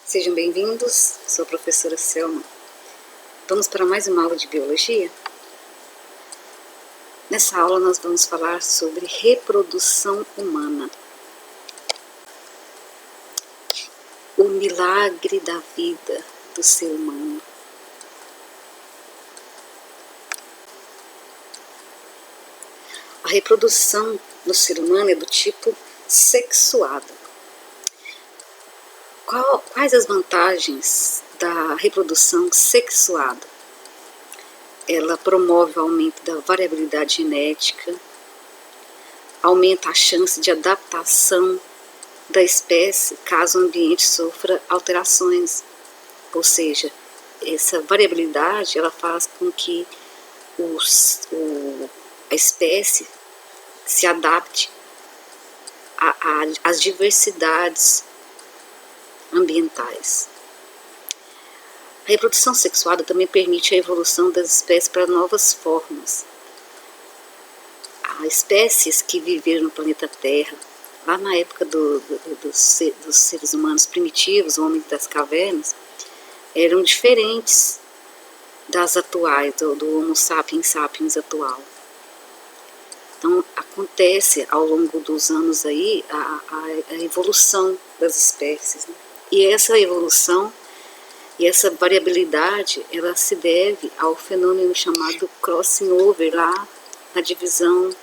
Sejam bem-vindos, sou a professora Selma. Vamos para mais uma aula de biologia? Nessa aula nós vamos falar sobre reprodução humana. O milagre da vida do ser humano. A reprodução no ser humano é do tipo sexuada. Quais as vantagens da reprodução sexuada? Ela promove o aumento da variabilidade genética, aumenta a chance de adaptação da espécie caso o ambiente sofra alterações. Ou seja, essa variabilidade ela faz com que a espécie se adapte às diversidades ambientais. A reprodução sexuada também permite a evolução das espécies para novas formas. Há espécies que viveram no planeta Terra, lá na época dos seres humanos primitivos, homens das cavernas, eram diferentes das atuais, do Homo sapiens sapiens atual. Então, acontece ao longo dos anos aí a evolução das espécies, né? E essa evolução e essa variabilidade, ela se deve ao fenômeno chamado crossing over, lá na divisão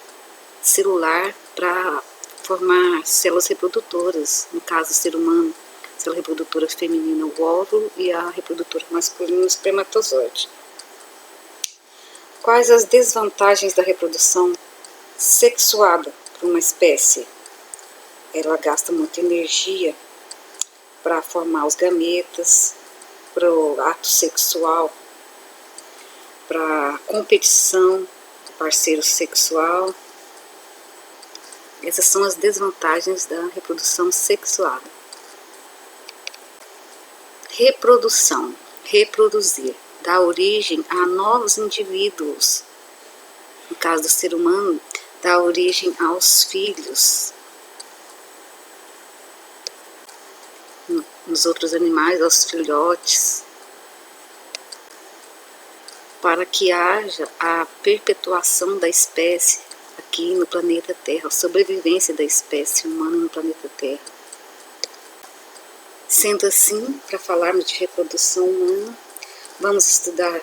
celular para formar células reprodutoras, no caso do ser humano, célula reprodutora feminina, o óvulo, e a reprodutora masculina, o espermatozoide. Quais as desvantagens da reprodução sexuada para uma espécie? Ela gasta muita energia para formar os gametas, para o ato sexual, para a competição do parceiro sexual. Essas são as desvantagens da reprodução sexuada. Reprodução, reproduzir, dá origem a novos indivíduos. No caso do ser humano, dá origem aos filhos. Nos outros animais, aos filhotes, para que haja a perpetuação da espécie aqui no planeta Terra, a sobrevivência da espécie humana no planeta Terra. Sendo assim, para falarmos de reprodução humana, vamos estudar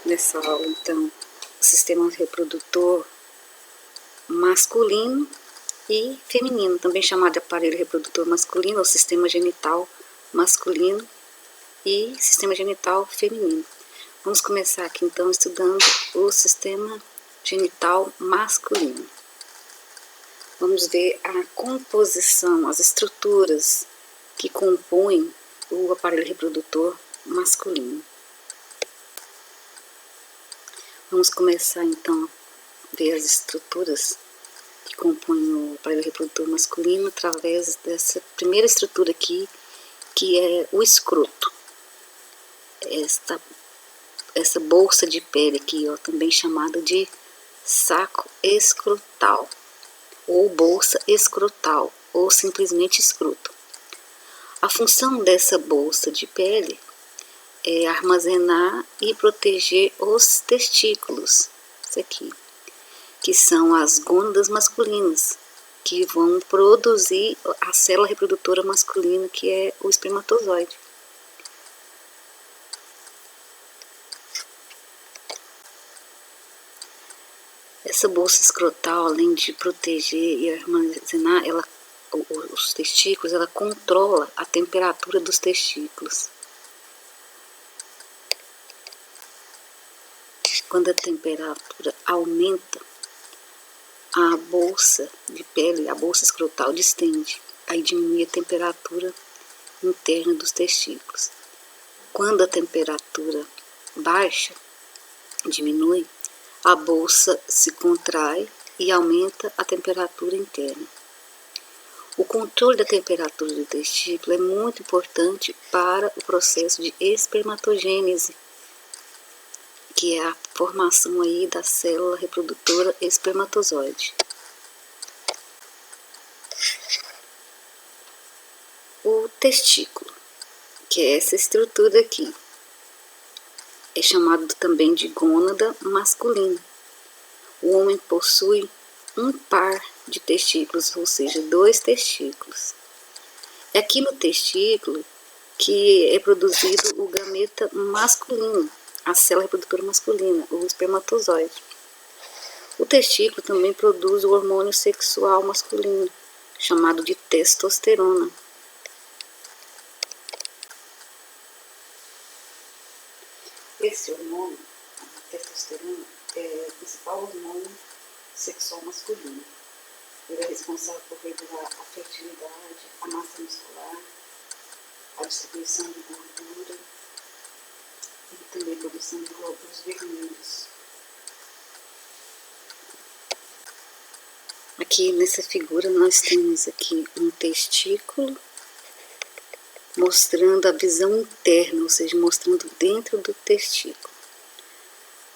nessa aula, então, o sistema reprodutor masculino e feminino, também chamado de aparelho reprodutor masculino, ou sistema genital masculino e sistema genital feminino. Vamos começar aqui então estudando o sistema genital masculino. Vamos ver a composição, as estruturas que compõem o aparelho reprodutor masculino. Vamos começar então a ver as estruturas que compõem o aparelho reprodutor masculino através dessa primeira estrutura aqui, que é o escroto. Essa bolsa de pele aqui, ó, também chamada de saco escrotal, ou bolsa escrotal, ou simplesmente escroto. A função dessa bolsa de pele é armazenar e proteger os testículos, isso aqui, que são as gônadas masculinas, que vão produzir a célula reprodutora masculina, que é o espermatozoide. Essa bolsa escrotal, além de proteger e armazenar os testículos, ela controla a temperatura dos testículos. Quando a temperatura aumenta, a bolsa de pele, a bolsa escrotal distende, aí diminui a temperatura interna dos testículos. Quando a temperatura baixa, diminui, a bolsa se contrai e aumenta a temperatura interna. O controle da temperatura do testículo é muito importante para o processo de espermatogênese, que é a formação aí da célula reprodutora espermatozoide. O testículo, que é essa estrutura aqui. É chamado também de gônada masculina. O homem possui um par de testículos, ou seja, 2 testículos. É aqui no testículo que é produzido o gameta masculino, a célula reprodutora masculina, o espermatozoide. O testículo também produz o hormônio sexual masculino, chamado de testosterona. Esse hormônio, a testosterona, é o principal hormônio sexual masculino. Ele é responsável por regular a fertilidade, a massa muscular, a distribuição de gordura e também a produção de glóbulos vermelhos. Aqui nessa figura nós temos aqui um testículo mostrando a visão interna, ou seja, mostrando dentro do testículo.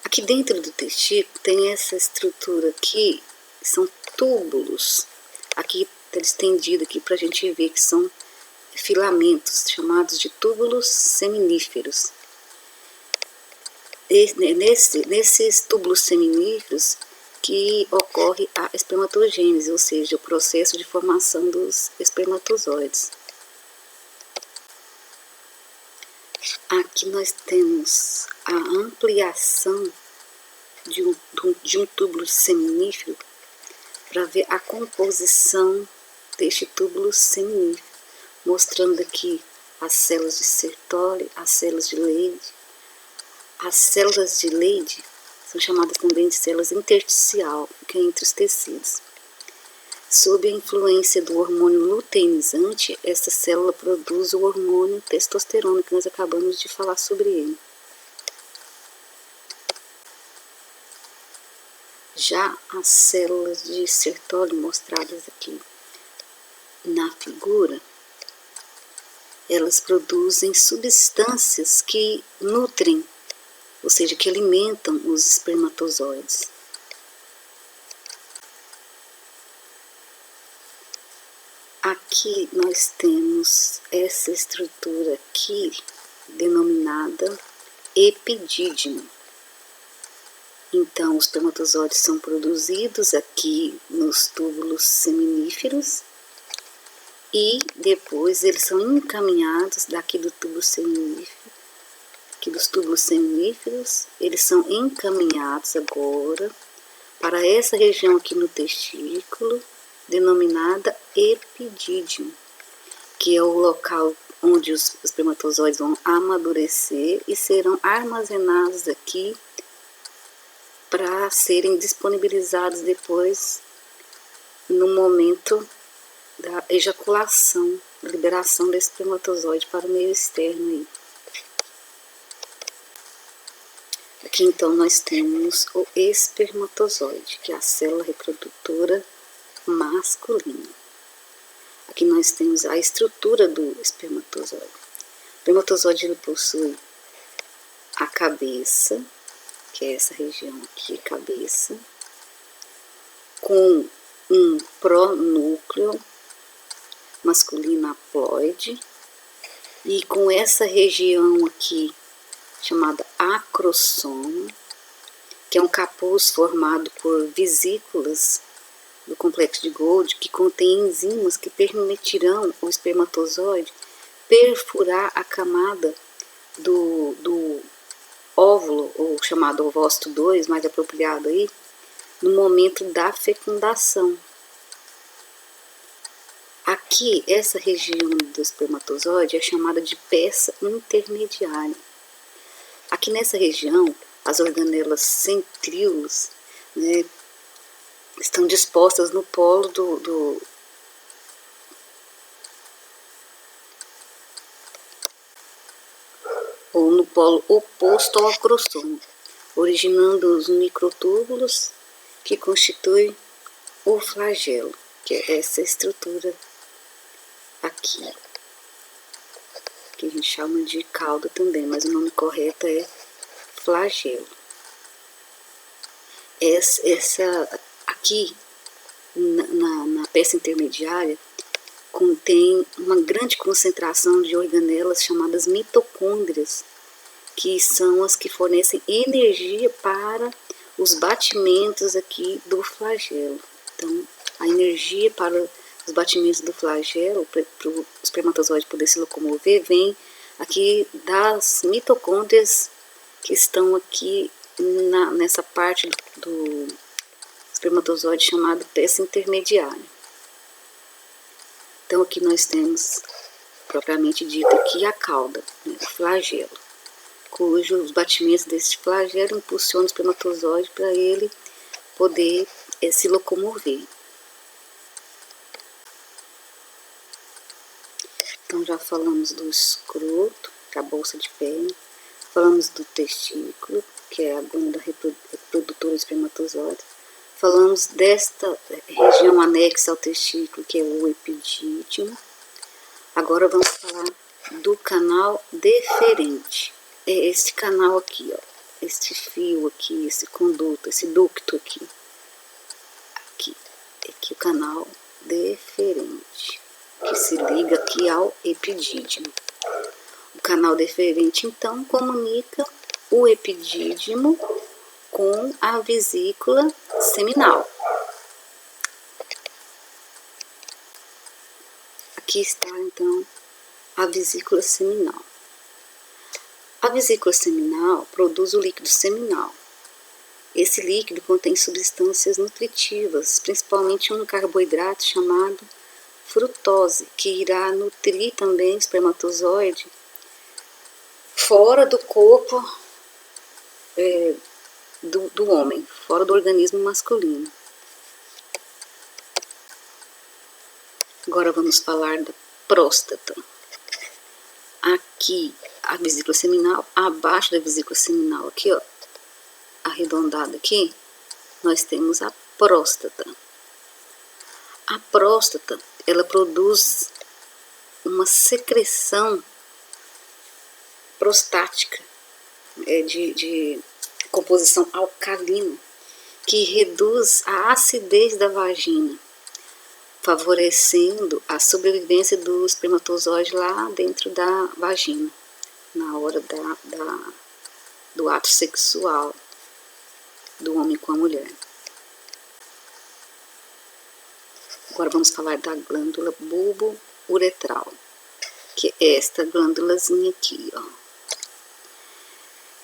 Aqui dentro do testículo tem essa estrutura aqui, são túbulos. Aqui está estendido aqui para a gente ver que são filamentos chamados de túbulos seminíferos. Nesses túbulos seminíferos que ocorre a espermatogênese, ou seja, o processo de formação dos espermatozoides. Aqui nós temos a ampliação de um túbulo seminífero para ver a composição deste túbulo seminífero, mostrando aqui as células de Sertoli, as células de Leydig. As células de Leydig são chamadas também de células intersticial, que é entre os tecidos. Sob a influência do hormônio luteinizante, essa célula produz o hormônio testosterona, que nós acabamos de falar sobre ele. Já as células de Sertoli mostradas aqui na figura, elas produzem substâncias que nutrem, ou seja, que alimentam os espermatozoides. Aqui nós temos essa estrutura aqui, denominada epidídimo. Então, os espermatozoides são produzidos aqui nos túbulos seminíferos e depois eles são encaminhados daqui do túbulo seminífero, aqui dos túbulos seminíferos, eles são encaminhados agora para essa região aqui no testículo, denominada epidídimo, que é o local onde os espermatozoides vão amadurecer e serão armazenados aqui para serem disponibilizados depois no momento da ejaculação, liberação desse espermatozoide para o meio externo aí. Aqui então nós temos o espermatozoide, que é a célula reprodutora masculina. Aqui nós temos a estrutura do espermatozoide. O espermatozoide ele possui a cabeça, que é essa região aqui, cabeça, com um pronúcleo masculino haploide e com essa região aqui chamada acrosoma, que é um capuz formado por vesículas do complexo de Golgi, que contém enzimas que permitirão o espermatozoide perfurar a camada do óvulo, ou chamado ovócito 2, mais apropriado aí, no momento da fecundação. Aqui, essa região do espermatozoide é chamada de peça intermediária. Aqui nessa região, as organelas centríolas, né, estão dispostas no polo ou no polo oposto ao acrosoma, originando os microtúbulos que constituem o flagelo, que é essa estrutura aqui, que a gente chama de cauda também, mas o nome correto é flagelo. Essa aqui, na peça intermediária, contém uma grande concentração de organelas chamadas mitocôndrias, que são as que fornecem energia para os batimentos aqui do flagelo. Então, a energia para os batimentos do flagelo, para o espermatozoide poder se locomover, vem aqui das mitocôndrias que estão aqui nessa parte do espermatozoide chamado peça intermediária. Então aqui nós temos, propriamente dito aqui, a cauda, né, o flagelo, cujos batimentos desse flagelo impulsionam o espermatozoide para ele poder se locomover. Então já falamos do escroto, que é a bolsa de pele, falamos do testículo, que é a glândula reprodutora do espermatozoide, falamos desta região anexa ao testículo, que é o epidídimo. Agora vamos falar do canal deferente. É este canal aqui, ó, este fio aqui, esse conduto, esse ducto aqui. Aqui o canal deferente, que se liga aqui ao epidídimo. O canal deferente, então, comunica o epidídimo com a vesícula seminal. Aqui está, então, a vesícula seminal. A vesícula seminal produz o líquido seminal. Esse líquido contém substâncias nutritivas, principalmente um carboidrato chamado frutose, que irá nutrir também o espermatozoide fora do corpo do homem, fora do organismo masculino. Agora vamos falar da próstata. Aqui a vesícula seminal, abaixo da vesícula seminal, aqui ó, arredondada aqui, nós temos a próstata. A próstata, ela produz uma secreção prostática de composição alcalina, que reduz a acidez da vagina, favorecendo a sobrevivência do espermatozoide lá dentro da vagina, na hora do ato sexual do homem com a mulher. Agora vamos falar da glândula bulbo-uretral, que é esta glândulazinha aqui, ó.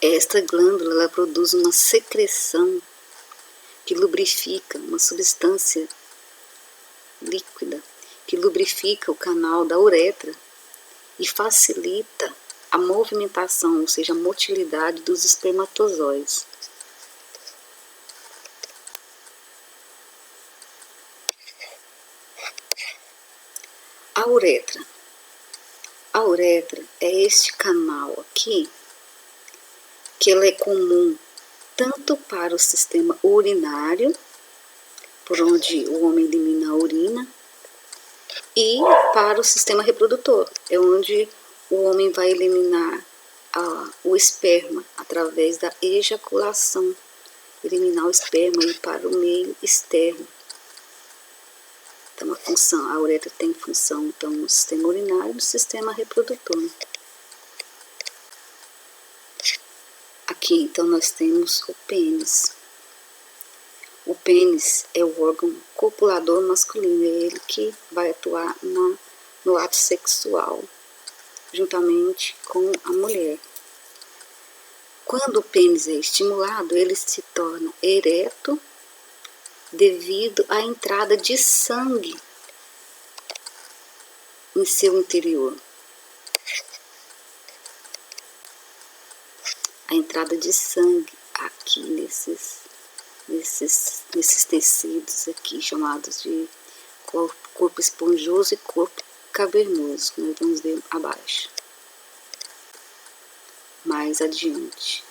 Esta glândula, ela produz uma secreção que lubrifica, uma substância líquida, que lubrifica o canal da uretra e facilita a movimentação, ou seja, a motilidade dos espermatozoides. A uretra. A uretra é este canal aqui, que ela é comum tanto para o sistema urinário, por onde o homem elimina a urina, e para o sistema reprodutor, é onde o homem vai eliminar o esperma através da ejaculação, eliminar o esperma e ir para o meio externo. Então a uretra tem função então, no sistema urinário e no sistema reprodutor. Aqui então nós temos o pênis. O pênis é o órgão copulador masculino, é ele que vai atuar no ato sexual, juntamente com a mulher. Quando o pênis é estimulado, ele se torna ereto devido à entrada de sangue em seu interior. A entrada de sangue aqui nesses tecidos aqui, chamados de corpo esponjoso e corpo cavernoso, que nós vamos ver abaixo, mais adiante.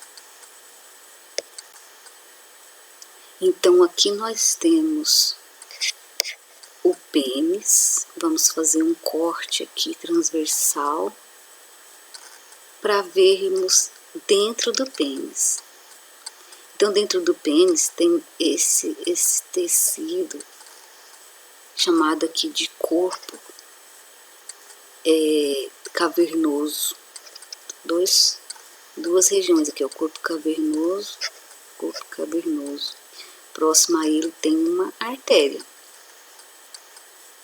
Então aqui nós temos o pênis. Vamos fazer um corte aqui transversal para vermos dentro do pênis. Então dentro do pênis tem esse tecido chamado aqui de corpo cavernoso. Duas regiões aqui, o corpo cavernoso. Próximo a ele tem uma artéria.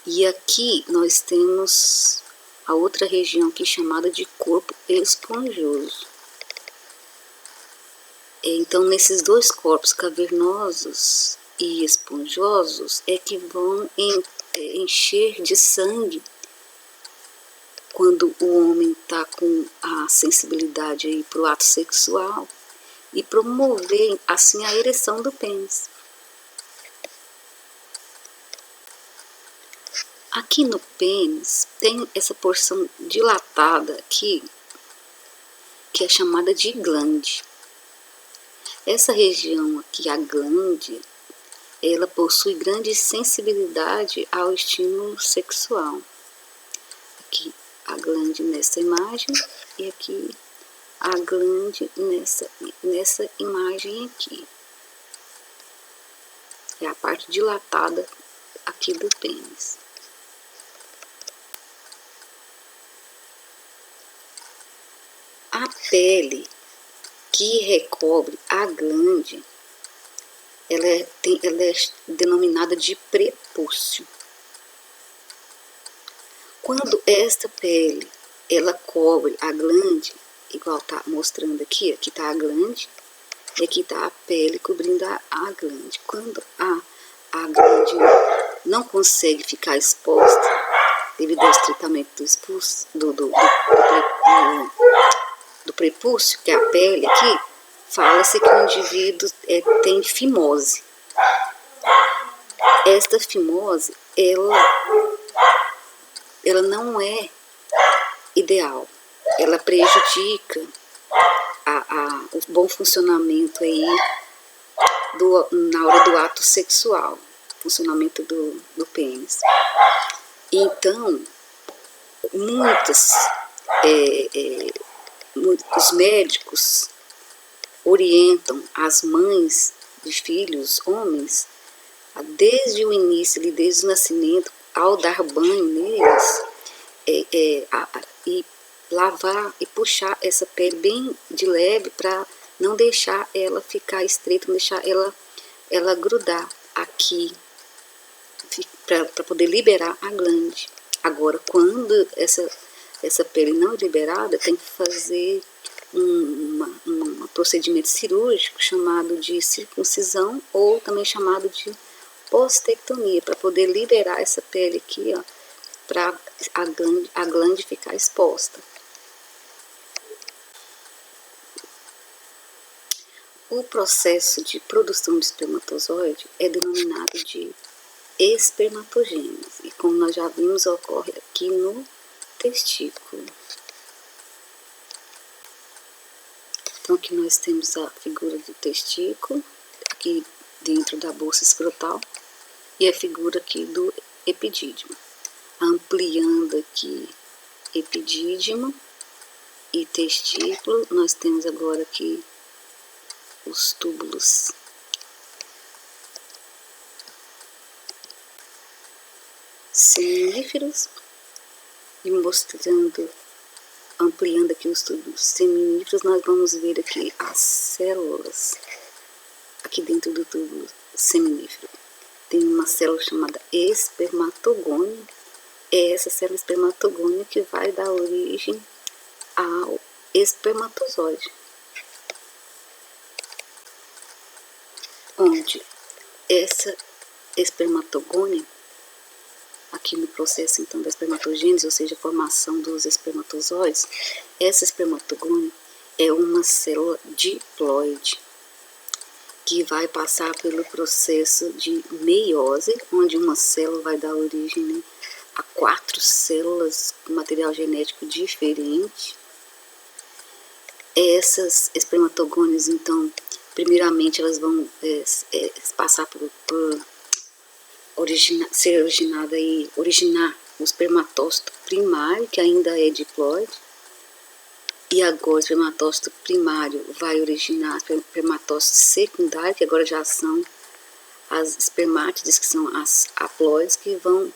E aqui nós temos a outra região aqui chamada de corpo esponjoso. Então, nesses dois corpos cavernosos e esponjosos é que vão encher de sangue quando o homem está com a sensibilidade para o ato sexual e promover assim a ereção do pênis. Aqui no pênis tem essa porção dilatada aqui, que é chamada de glande. Essa região aqui, a glande, ela possui grande sensibilidade ao estímulo sexual. Aqui a glande nessa imagem e aqui a glande nessa imagem aqui. É a parte dilatada aqui do pênis. A pele que recobre a glande, ela é denominada de prepúcio. Quando esta pele ela cobre a glande, igual está mostrando aqui está a glande e aqui está a pele cobrindo a glande. Quando a glande não consegue ficar exposta devido ao estreitamento do prepúcio, que é a pele aqui, fala-se que o indivíduo tem fimose. Esta fimose, ela não é ideal. Ela prejudica o bom funcionamento aí na hora do ato sexual, funcionamento do pênis. Então, os médicos orientam as mães de filhos, homens, desde o início, desde o nascimento, ao dar banho neles, e lavar e puxar essa pele bem de leve para não deixar ela ficar estreita, não deixar ela grudar aqui, para poder liberar a glande. Agora, quando essa pele não é liberada, tem que fazer um procedimento cirúrgico chamado de circuncisão ou também chamado de postectomia, para poder liberar essa pele aqui, para a glande ficar exposta. O processo de produção de espermatozoide é denominado de espermatogênese, e como nós já vimos, ocorre aqui no testículo. Então aqui nós temos a figura do testículo, aqui dentro da bolsa escrotal, e a figura aqui do epidídimo. Ampliando aqui epidídimo e testículo, nós temos agora aqui os túbulos seminíferos, e mostrando, ampliando aqui os túbulos seminíferos, nós vamos ver aqui as células aqui dentro do túbulo seminífero. Tem uma célula chamada espermatogônio. É essa célula espermatogônio que vai dar origem ao espermatozoide, onde essa espermatogônia, aqui no processo então da espermatogênese, ou seja, a formação dos espermatozoides, essa espermatogônia é uma célula diploide, que vai passar pelo processo de meiose, onde uma célula vai dar origem a 4 células com material genético diferente. Essas espermatogônias, então, primeiramente elas vão passar originar o espermatócito primário, que ainda é diploide, e agora o espermatócito primário vai originar o espermatócito secundário, que agora já são as espermátides, que são as haploides, que vão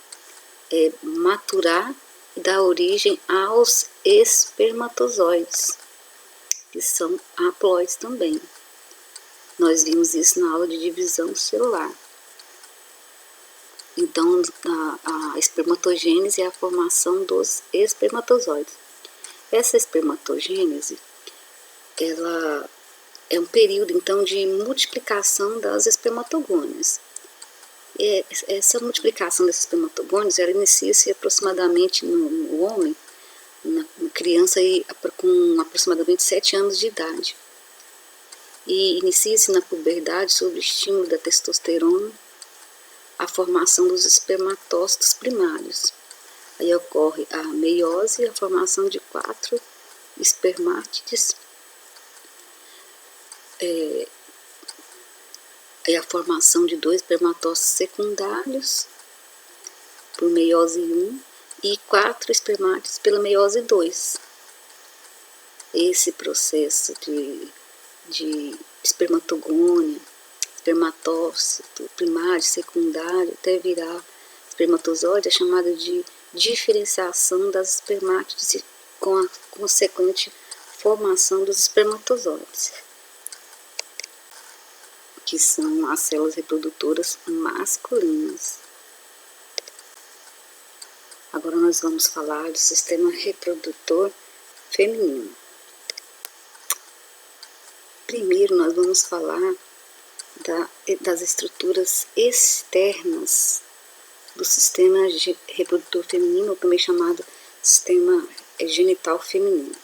maturar dá origem aos espermatozoides, que são haploides também. Nós vimos isso na aula de divisão celular. Então, a espermatogênese é a formação dos espermatozoides. Essa espermatogênese, ela é um período, então, de multiplicação das espermatogônias. Essa multiplicação desses espermatogônios, ela inicia-se aproximadamente no homem, na criança aí, com aproximadamente 7 anos de idade. E inicia-se na puberdade, sob o estímulo da testosterona, a formação dos espermatócitos primários. Aí ocorre a meiose e a formação de 4 espermátides. Aí a formação de 2 espermatócitos secundários por meiose 1 e 4 espermátides pela meiose 2. Esse processo de espermatogônia, espermatócito primário, secundário, até virar espermatozoide, é chamada de diferenciação das espermátides com a consequente formação dos espermatozoides, que são as células reprodutoras masculinas. Agora nós vamos falar do sistema reprodutor feminino. Primeiro nós vamos falar das estruturas externas do sistema reprodutor feminino, também chamado sistema genital feminino.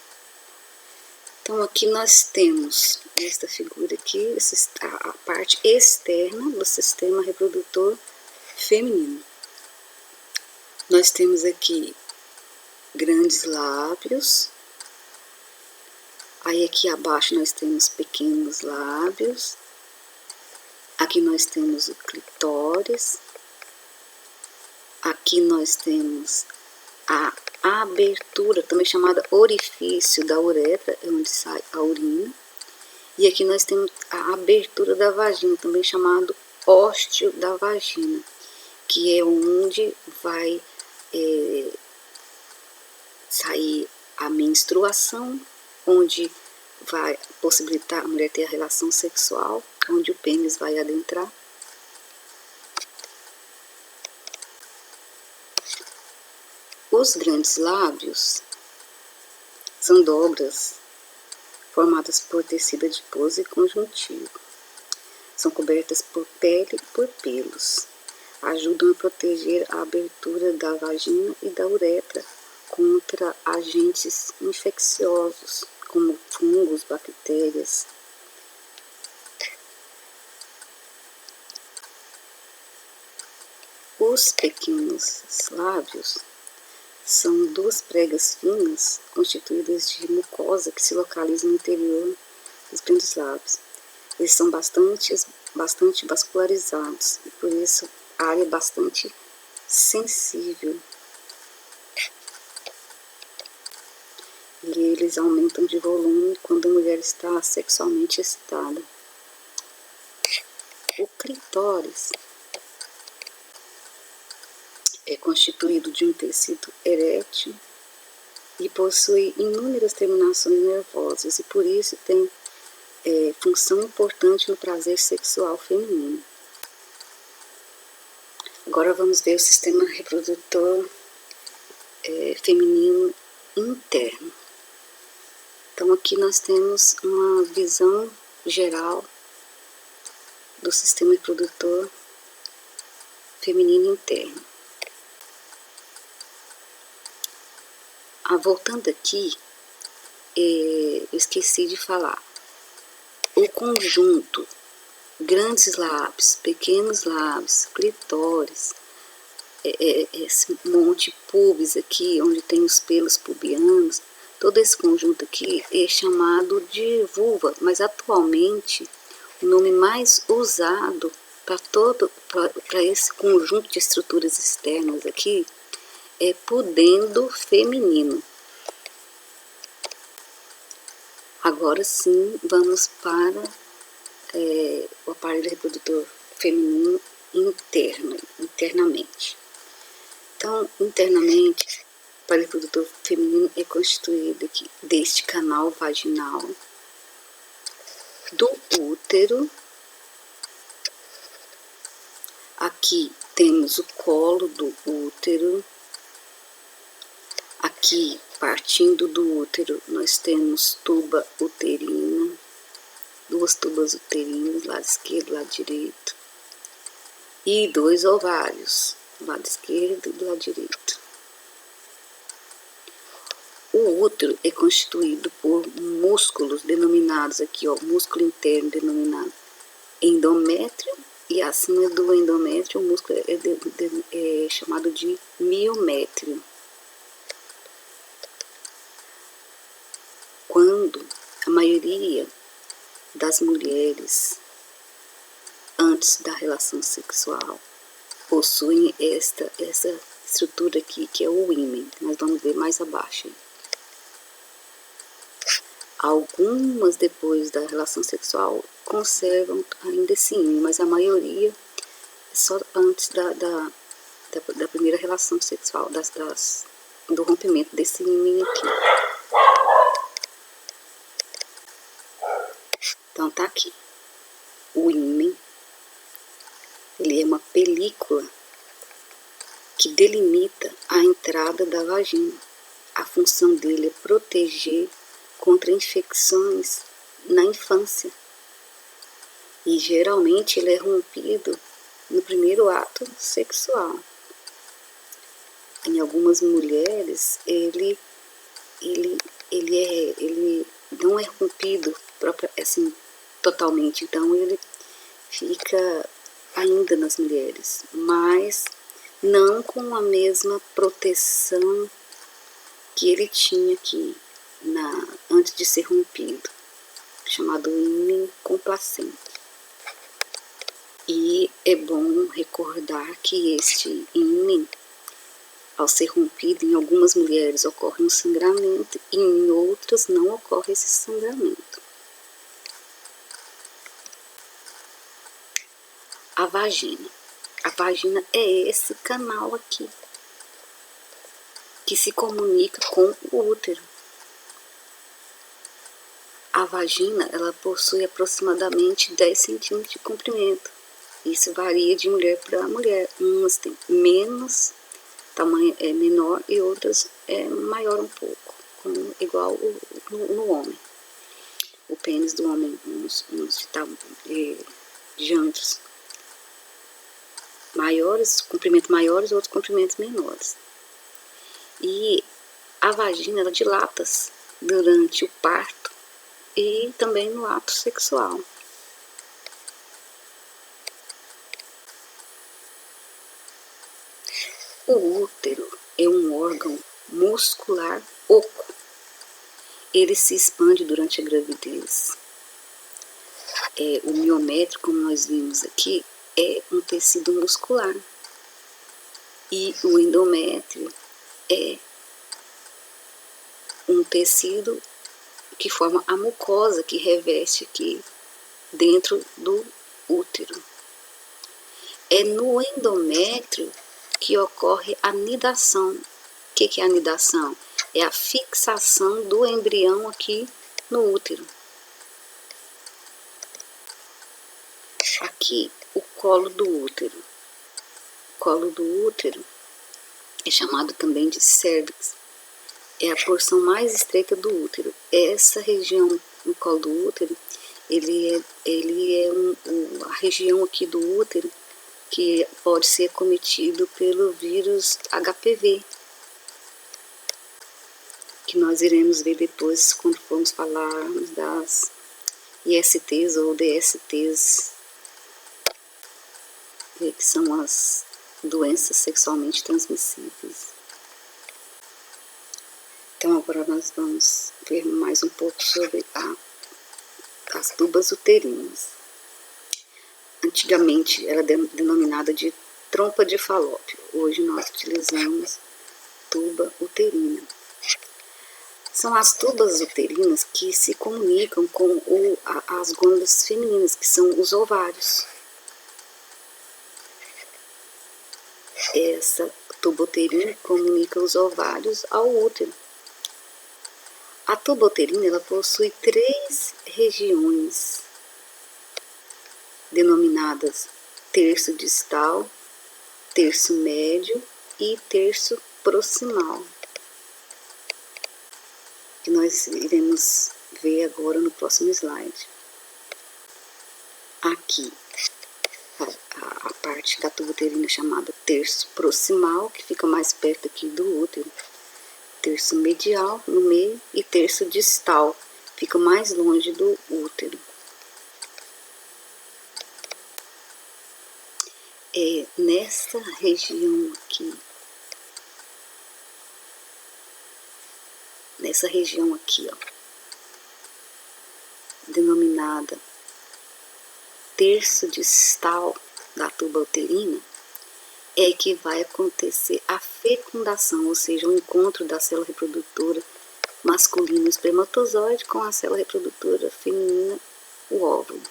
Então aqui nós temos esta figura aqui, a parte externa do sistema reprodutor feminino. Nós temos aqui grandes lábios, aí aqui abaixo nós temos pequenos lábios, aqui nós temos o clitóris, aqui nós temos a abertura, também chamada orifício da uretra, onde sai a urina, e aqui nós temos a abertura da vagina, também chamado ósteo da vagina, que é onde vai sair a menstruação, onde vai possibilitar a mulher ter a relação sexual, onde o pênis vai adentrar. Os grandes lábios são dobras formadas por tecido adiposo e conjuntivo. São cobertas por pele e por pelos. Ajudam a proteger a abertura da vagina e da uretra contra agentes infecciosos, como fungos, bactérias. Os pequenos lábios são 2 pregas finas constituídas de mucosa que se localizam no interior dos grandes lábios. Eles são bastante vascularizados e por isso a área é bastante sensível. E eles aumentam de volume quando a mulher está sexualmente excitada. O clitóris é constituído de um tecido erétil e possui inúmeras terminações nervosas e por isso tem função importante no prazer sexual feminino. Agora vamos ver o sistema reprodutor feminino interno. Então aqui nós temos uma visão geral do sistema reprodutor feminino interno. Voltando aqui, eu esqueci de falar. O conjunto grandes lábios, pequenos lábios, clitóris, esse monte pubis aqui, onde tem os pelos pubianos, todo esse conjunto aqui é chamado de vulva, mas atualmente o nome mais usado para esse conjunto de estruturas externas aqui é pudendo feminino. Agora sim, vamos para o aparelho reprodutor feminino internamente. Então, internamente, aparelho reprodutor feminino é constituído aqui deste canal vaginal, do útero. Aqui temos o colo do útero. Aqui, partindo do útero, nós temos tuba uterina, duas tubas uterinas, lado esquerdo e lado direito, e dois ovários, lado esquerdo e do lado direito. O útero é constituído por músculos denominados aqui, ó, músculo interno denominado endométrio, e acima do endométrio o músculo é chamado de miométrio. Quando a maioria das mulheres, antes da relação sexual, possuem essa estrutura aqui, que é o ímen, nós vamos ver mais abaixo. Algumas, depois da relação sexual, conservam ainda esse ímen, mas a maioria só antes da primeira relação sexual, do rompimento desse ímen aqui. Então tá aqui. O ímen, ele é uma película que delimita a entrada da vagina. A função dele é proteger contra infecções na infância. E geralmente ele é rompido no primeiro ato sexual. Em algumas mulheres ele não é rompido assim, totalmente, então ele fica ainda nas mulheres, mas não com a mesma proteção que ele tinha aqui antes de ser rompido, chamado ímen complacente. E é bom recordar que este ímen, ao ser rompido, em algumas mulheres ocorre um sangramento e em outras não ocorre esse sangramento. A vagina. A vagina é esse canal aqui, que se comunica com o útero. A vagina, ela possui aproximadamente 10 centímetros de comprimento. Isso varia de mulher para mulher. Umas têm menos, tamanho é menor, e outras é maior um pouco, igual no homem. O pênis do homem, uns diâmetros maiores, comprimentos maiores, outros comprimentos menores. E a vagina, ela dilata-se durante o parto e também no ato sexual. O útero é um órgão muscular oco. Ele se expande durante a gravidez. O miométrio, como nós vimos aqui, é um tecido muscular. E o endométrio é um tecido que forma a mucosa que reveste aqui dentro do útero. É no endométrio que ocorre a nidação. O que é a nidação? É a fixação do embrião aqui no útero. Aqui, o colo do útero. O colo do útero é chamado também de cérvix. É a porção mais estreita do útero. Essa região no colo do útero, ele é a região aqui do útero que pode ser acometido pelo vírus HPV, que nós iremos ver depois quando formos falarmos das ISTs ou DSTs, que são as doenças sexualmente transmissíveis. Então agora nós vamos ver mais um pouco sobre as tubas uterinas. Antigamente era denominada de trompa de falópio. Hoje nós utilizamos tuba uterina. São as tubas uterinas que se comunicam com as glândulas femininas, que são os ovários. Essa tubo uterino comunica os ovários ao útero. A tuba uterina ela possui 3 regiões, denominadas terço distal, terço médio e terço proximal, que nós iremos ver agora no próximo slide. Aqui, a parte da tuba uterina chamada terço proximal, que fica mais perto aqui do útero, terço medial no meio e terço distal, fica mais longe do útero. Nessa região aqui, ó, denominada terço distal da tuba uterina, é que vai acontecer a fecundação, ou seja, o encontro da célula reprodutora masculina, o espermatozoide, com a célula reprodutora feminina, o óvulo.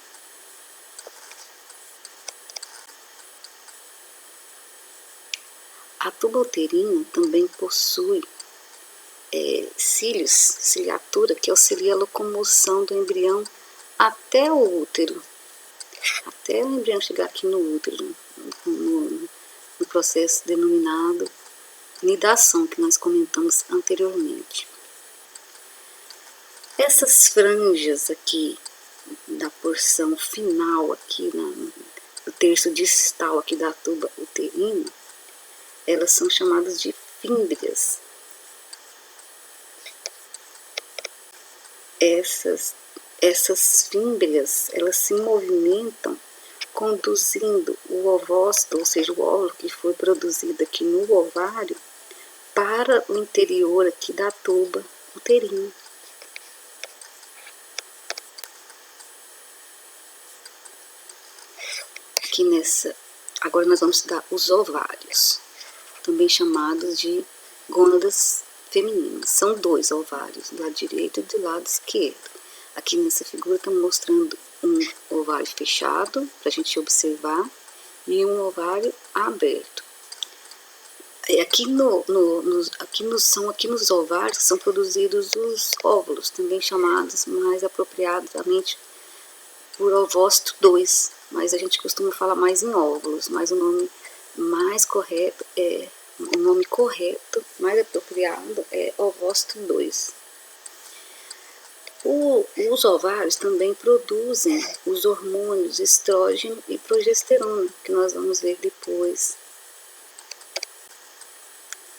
A tuba uterina também possui ciliatura, que auxilia a locomoção do embrião até o útero, até o embrião chegar aqui no útero, no processo denominado nidação, que nós comentamos anteriormente. Essas franjas aqui, da porção final aqui, do terço distal aqui da tuba uterina, elas são chamadas de fímbrias. Essas fímbrias, elas se movimentam conduzindo o ovócito, ou seja, o óvulo que foi produzido aqui no ovário, para o interior aqui da tuba uterina. Aqui agora nós vamos estudar os ovários, também chamados de gônadas femininas. São 2 ovários, do lado direito e do lado esquerdo. Aqui nessa figura estamos mostrando um ovário fechado, para a gente observar, e um ovário aberto. Aqui nos ovários são produzidos os óvulos, também chamados mais apropriadamente por ovócito 2, mas a gente costuma falar mais em óvulos, mas o nome mais correto mais apropriado é ovócito 2. Os ovários também produzem os hormônios estrógeno e progesterona, que nós vamos ver depois,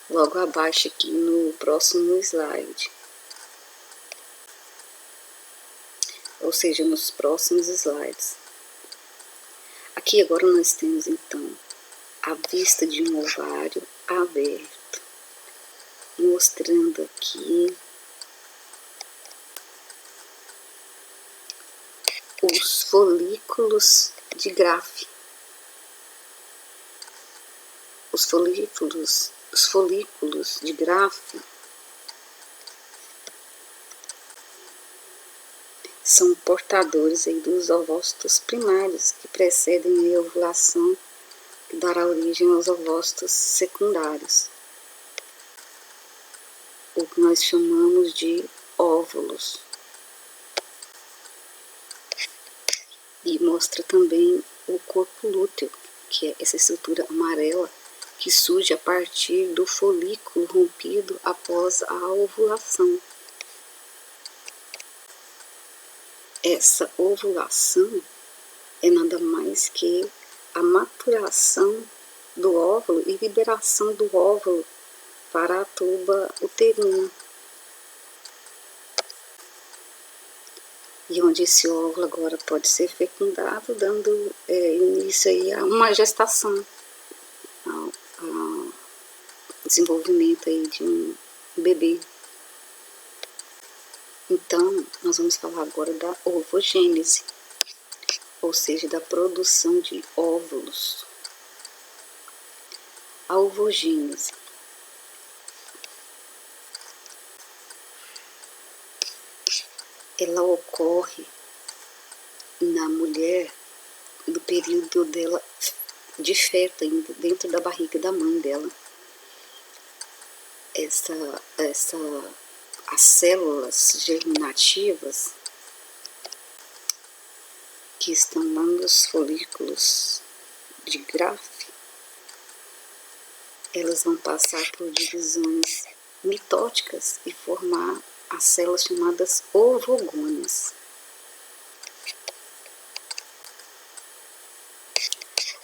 logo abaixo aqui no próximo slide, ou seja, nos próximos slides. Aqui agora nós temos então a vista de um ovário aberto, mostrando aqui os folículos de Graafi. Os folículos de Graafi são portadores aí dos ovócitos primários que precedem a ovulação, que dará origem aos ovócitos secundários, o que nós chamamos de óvulos. E mostra também o corpo lúteo, que é essa estrutura amarela que surge a partir do folículo rompido após a ovulação. Essa ovulação é nada mais que a maturação do óvulo e liberação do óvulo para a tuba uterina, e onde esse óvulo agora pode ser fecundado, dando início aí a uma gestação, ao desenvolvimento aí de um bebê. Então, nós vamos falar agora da ovogênese, ou seja, da produção de óvulos. A ovogênese ela ocorre na mulher do período dela de feto, ainda dentro da barriga da mãe dela. as células germinativas que estão lá nos folículos de Graafi, elas vão passar por divisões mitóticas e formar as células chamadas ovogônias.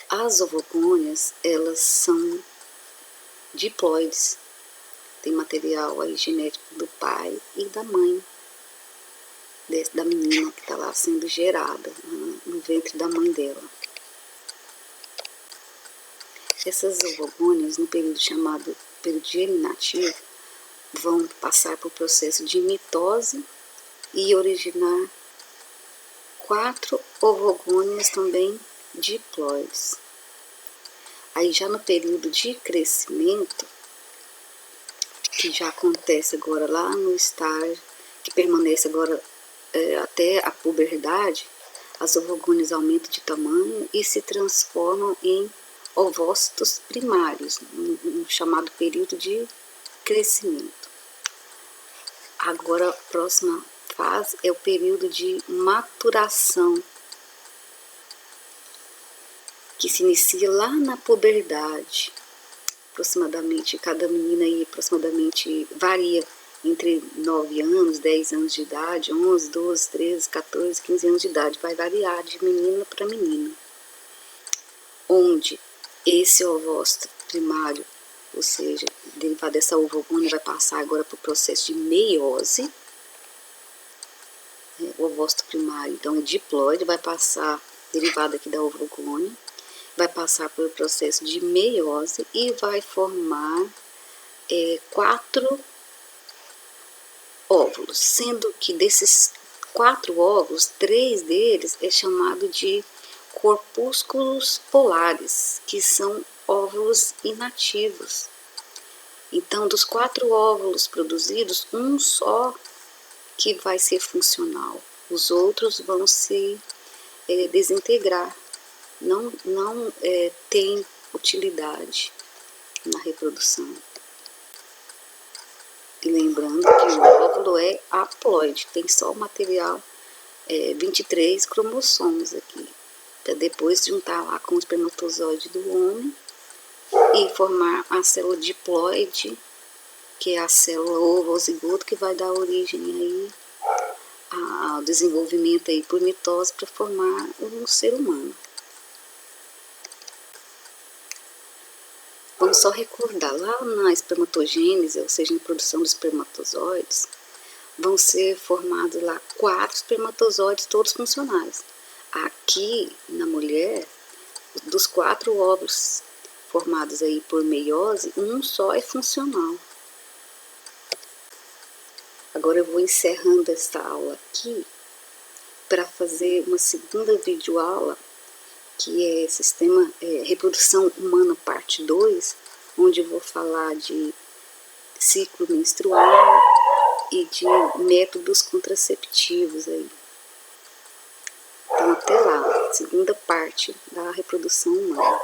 As ovogônias, elas são diploides, tem material aí genético do pai e da mãe, da menina que está lá sendo gerada no ventre da mãe dela. Essas ovogônias, no período chamado período germinativo, vão passar por processo de mitose e originar 4 ovogônias também diploides. Aí já no período de crescimento, que já acontece agora lá no estágio, que permanece agora até a puberdade, as ovogônias aumentam de tamanho e se transformam em ovócitos primários, no chamado período de crescimento. Agora a próxima fase é o período de maturação, que se inicia lá na puberdade. Aproximadamente, cada menina aí aproximadamente varia entre 9 anos, 10 anos de idade, 11, 12, 13, 14, 15 anos de idade. Vai variar de menina para menina. Onde esse ovócito primário, ou seja, derivado dessa ovogônia, vai passar agora para o processo de meiose. O ovócito primário, então, é diploide, vai passar, derivado aqui da ovogônia, vai passar pelo processo de meiose e vai formar 4 óvulos, sendo que desses 4 óvulos, 3 deles é chamado de corpúsculos polares, que são óvulos inativos. Então, dos 4 óvulos produzidos, um só que vai ser funcional, os outros vão se desintegrar. Não tem utilidade na reprodução. E lembrando que o óvulo é haploide, tem só o material 23 cromossomos aqui, para depois juntar lá com o espermatozoide do homem e formar a célula diploide, que é a célula ovozigoto, que vai dar origem aí ao desenvolvimento aí por mitose para formar um ser humano. Vamos só recordar, lá na espermatogênese, ou seja, na produção dos espermatozoides, vão ser formados lá 4 espermatozoides, todos funcionais. Aqui, na mulher, dos 4 óvulos formados aí por meiose, um só é funcional. Agora eu vou encerrando esta aula aqui para fazer uma segunda videoaula, que é reprodução humana parte 2, onde eu vou falar de ciclo menstrual e de métodos contraceptivos aí. Então até lá, segunda parte da reprodução humana.